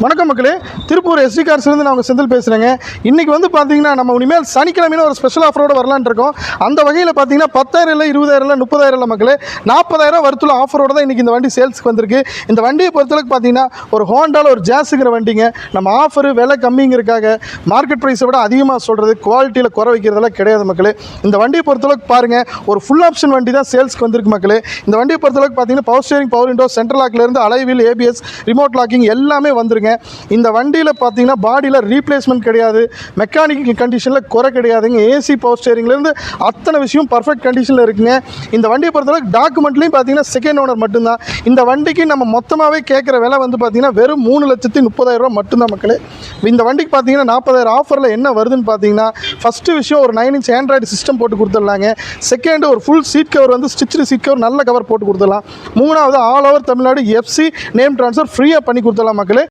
வணக்கம் மக்களே, திருப்பூர் எஸ்டி கார்ஸ்லேருந்து நான் உங்கள் செந்தில் பேசுகிறேங்க. இன்றைக்கி வந்து பார்த்தீங்கன்னா நம்ம இனிமேல் சனிக்கிழமையில ஒரு ஸ்பெஷல் ஆஃபரோடு வரலான்னு இருக்கோம். அந்த வகையில் பார்த்தீங்கன்னா 10,000 இல்லை 20,000 இல்லை 30,000 இல்லை மக்களே, 40,000 வருத்துள்ள ஆஃபரோடு தான் இன்றைக்கி இந்த வண்டி சேல்ஸுக்கு வந்திருக்கு. இந்த வண்டியை பொறுத்தளவுக்கு பார்த்தீங்கன்னா ஒரு ஹோண்டாவில் ஒரு ஜாஸுங்கிற வண்டிங்க. நம்ம ஆஃபரு விலை கம்மிங்கிறதுக்காக மார்க்கெட் ப்ரைஸை விட அதிகமாக சொல்கிறது, குவாலிட்டியில் குறை வைக்கிறதெல்லாம் கிடையாது மக்களே. இந்த வண்டியை பொறுத்தளவுக்கு பாருங்கள், ஒரு ஃபுல் ஆப்ஷன் வண்டி தான் சேல்ஸ்க்கு வந்திருக்கு மக்களே. இந்த வண்டியை பொறுத்தளவுக்கு பார்த்தீங்கன்னா power steering, power window, central லாக்லேருந்து அலைவில், ஏபிஎஸ், ரிமோட் லாக்கிங் எல்லாமே வந்துருங்க. இந்த வண்டியில் பார்த்தீங்கன்னா பாடியில் ரீப்ளேஸ்மெண்ட் கிடையாது, மெக்கானிக்கல் கண்டிஷனில் குறை கிடையாதுங்க. ஏசி, பவர் ஸ்டேரிங்லேருந்து அத்தனை விஷயம் பர்ஃபெக்ட் கண்டிஷனில் இருக்குங்க. இந்த வண்டியை பொறுத்தளவுக்கு டாக்குமெண்ட்லேயும் பார்த்தீங்கன்னா செகண்ட் ஓனர் மட்டும்தான். இந்த வண்டிக்கு நம்ம மொத்தமாகவே கேட்குற விலை வந்து பார்த்தீங்கன்னா வெறும் 3,30,000 மட்டும்தான் மக்களே. இந்த வண்டிக்கு பார்த்தீங்கன்னா 40,000 ஆஃபரில் என்ன வருதுன்னு பார்த்தீங்கன்னா, ஃபஸ்ட்டு விஷயம் ஒரு 9 இன்ச் ஆண்ட்ராய்டு சிஸ்டம் போட்டு கொடுத்துடலாங்க. செகண்டு ஒரு ஃபுல் சீட் கவர் வந்து ஸ்டிச்சு சீட் கவர் நல்ல கவர் போட்டு கொடுத்துடலாம். மூணாவது all over Tamil Nadu FC name transfer ஃப்ரீயாக பண்ணி கொடுத்துடலாம் மக்களே.